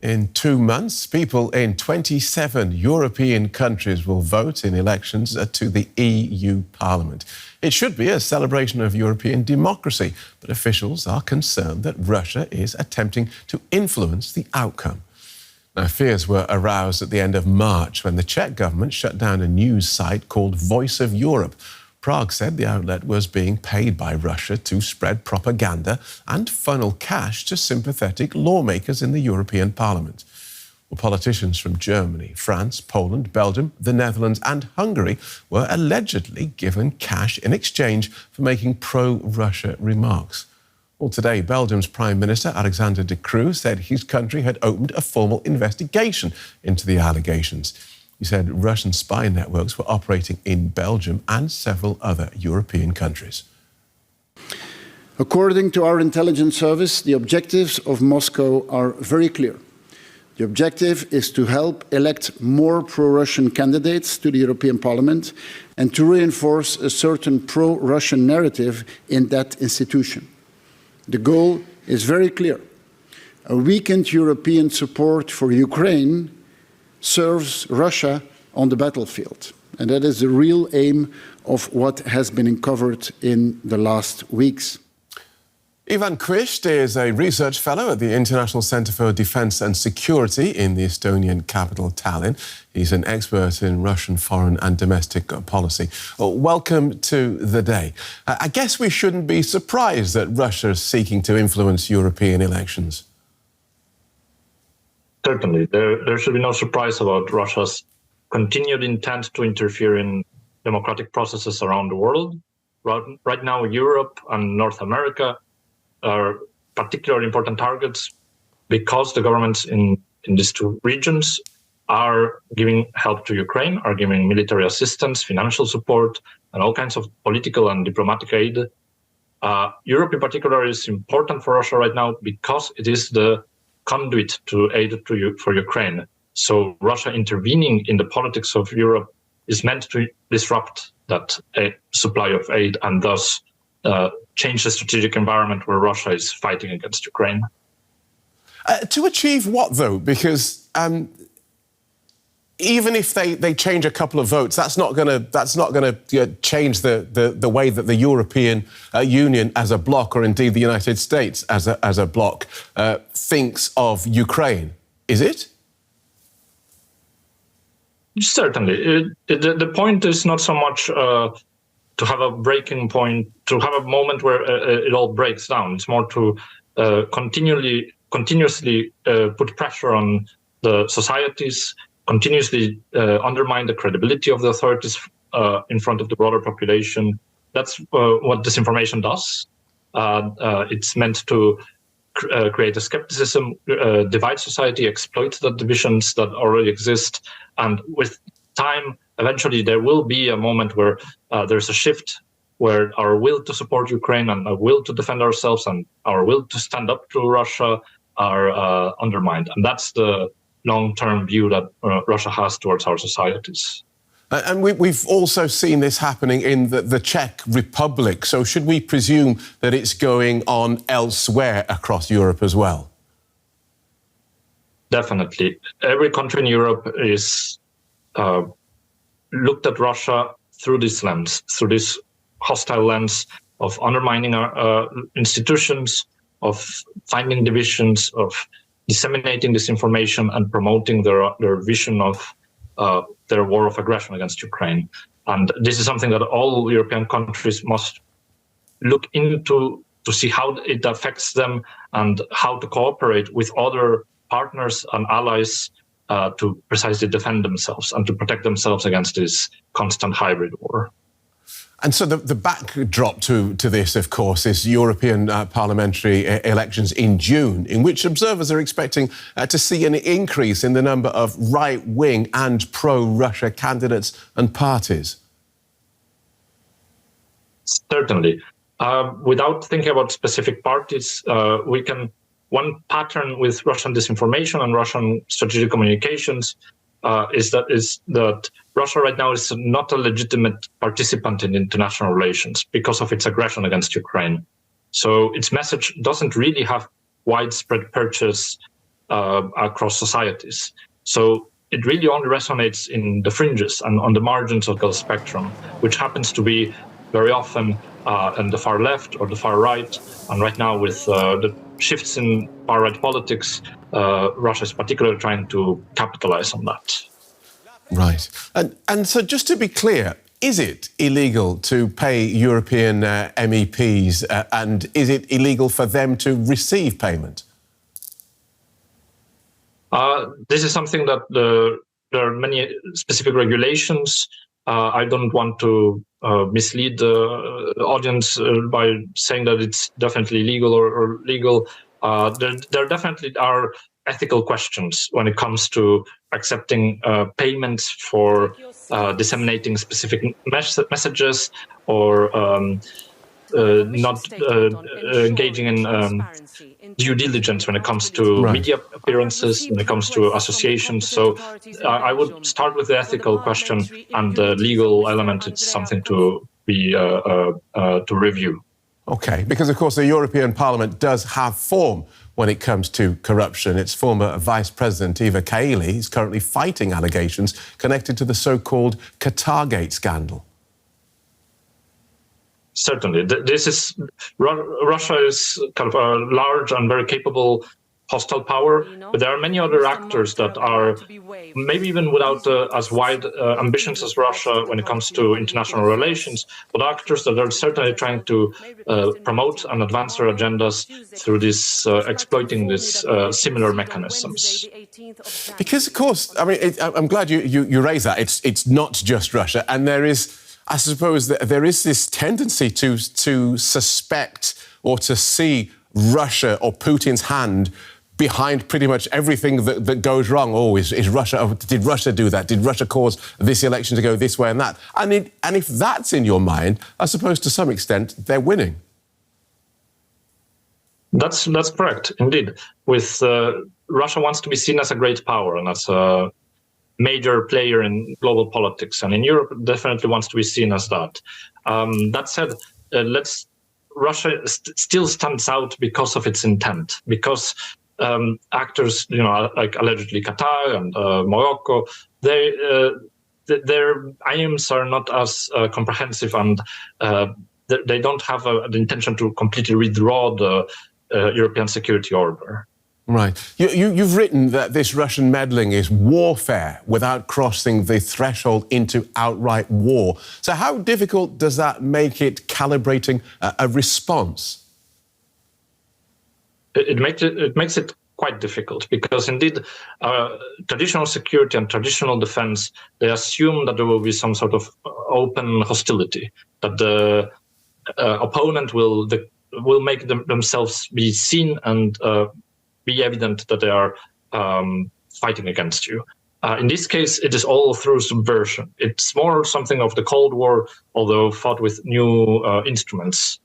In 2 months, people in 27 European countries will vote in elections to the EU Parliament. It should be a celebration of European democracy, but officials are concerned that Russia is attempting to influence the outcome. Now, fears were aroused at the end of March when the Czech government shut down a news site called Voice of Europe. Prague said the outlet was being paid by Russia to spread propaganda and funnel cash to sympathetic lawmakers in the European Parliament. Well, politicians from Germany, France, Poland, Belgium, the Netherlands and Hungary were allegedly given cash in exchange for making pro-Russia remarks. Well, today, Belgium's Prime Minister, Alexander de Croo, said his country had opened a formal investigation into the allegations. He said Russian spy networks were operating in Belgium and several other European countries. According to our intelligence service, the objectives of Moscow are very clear. The objective is to help elect more pro-Russian candidates to the European Parliament and to reinforce a certain pro-Russian narrative in that institution. The goal is very clear. A weakened European support for Ukraine serves Russia on the battlefield. And that is the real aim of what has been uncovered in the last weeks. Ivan Quist is a research fellow at the International Centre for Defence and Security in the Estonian capital, Tallinn. He's an expert in Russian foreign and domestic policy. Well, welcome to the day. I guess we shouldn't be surprised that Russia is seeking to influence European elections. Certainly. There should be no surprise about Russia's continued intent to interfere in democratic processes around the world. Right now, Europe and North America are particularly important targets because the governments in these two regions are giving help to Ukraine, are giving military assistance, financial support, and all kinds of political and diplomatic aid. Europe in particular is important for Russia right now because it is the conduit to aid for Ukraine. So Russia intervening in the politics of Europe is meant to disrupt that supply of aid and thus change the strategic environment where Russia is fighting against Ukraine. To achieve what, though? Because even if they change a couple of votes, that's not going to change the way that the European Union as a bloc, or indeed the United States as a bloc, thinks of Ukraine, is it? Certainly. The point is not so much to have a breaking point, to have a moment where it all breaks down. It's more to continuously put pressure on the societies, continuously undermine the credibility of the authorities in front of the broader population. That's what disinformation does. It's meant to create a skepticism, divide society, exploit the divisions that already exist. And with time, eventually there will be a moment where there's a shift where our will to support Ukraine and our will to defend ourselves and our will to stand up to Russia are undermined. And that's the long-term view that Russia has towards our societies. And we've also seen this happening in the Czech Republic. So should we presume that it's going on elsewhere across Europe as well? Definitely. Every country in Europe is looked at Russia through this lens, through this hostile lens of undermining our institutions, of finding divisions, of disseminating disinformation and promoting their vision of their war of aggression against Ukraine. And this is something that all European countries must look into to see how it affects them and how to cooperate with other partners and allies to precisely defend themselves and to protect themselves against this constant hybrid war. And so the backdrop to this, of course, is European parliamentary elections in June, in which observers are expecting to see an increase in the number of right-wing and pro-Russia candidates and parties. Certainly. Without thinking about specific parties, one pattern with Russian disinformation and Russian strategic communications is that Russia right now is not a legitimate participant in international relations because of its aggression against Ukraine. So its message doesn't really have widespread purchase across societies. So it really only resonates in the fringes and on the margins of the spectrum, which happens to be very often on the far left or the far right. And right now, with the shifts in far right politics, Russia is particularly trying to capitalize on that. Right. And so just to be clear, is it illegal to pay European MEPs and is it illegal for them to receive payment? This is something that there are many specific regulations. I don't want to mislead the audience by saying that it's definitely illegal or legal. There definitely are ethical questions when it comes to accepting payments for disseminating specific messages or not engaging in due diligence when it comes to media appearances, when it comes to associations. So I would start with the ethical question, and the legal element is something to be to review. OK, because, of course, the European Parliament does have form when it comes to corruption. Its former Vice President, Eva Kaili, is currently fighting allegations connected to the so-called Qatargate scandal. Certainly. Russia is kind of a large and very capable hostile power, but there are many other actors that are maybe even without as wide ambitions as Russia when it comes to international relations, but actors that are certainly trying to promote and advance their agendas through this exploiting these similar mechanisms. Because, of course, I mean, I'm glad you raised that. It's not just Russia, and there is, I suppose, there is this tendency to suspect or to see Russia or Putin's hand behind pretty much everything that goes wrong. Oh, is Russia? Did Russia do that? Did Russia cause this election to go this way and that? And if that's in your mind, I suppose to some extent they're winning. That's correct, indeed. With Russia wants to be seen as a great power and as a major player in global politics, and in Europe definitely wants to be seen as that. That said, Russia still stands out because of its intent, because actors, like allegedly Qatar and Morocco, their aims are not as comprehensive, and they don't have the intention to completely withdraw the European security order. Right. You've written that this Russian meddling is warfare without crossing the threshold into outright war. So how difficult does that make it calibrating a response? It makes it quite difficult because, indeed, traditional security and traditional defense, they assume that there will be some sort of open hostility, that the opponent will make themselves be seen and be evident that they are fighting against you. In this case, it is all through subversion. It's more something of the Cold War, although fought with new instruments.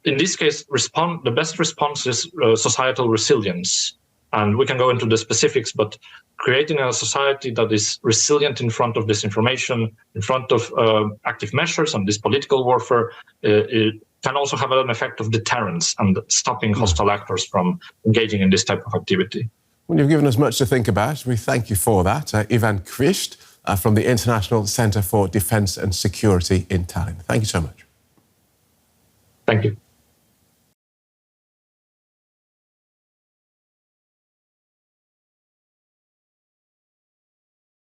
In this case, the best response is societal resilience. And we can go into the specifics, but creating a society that is resilient in front of disinformation, in front of active measures and this political warfare, it can also have an effect of deterrence and stopping hostile actors from engaging in this type of activity. Well, you've given us much to think about. We thank you for that. Ivan Krist from the International Centre for Defence and Security in Tallinn. Thank you so much. Thank you.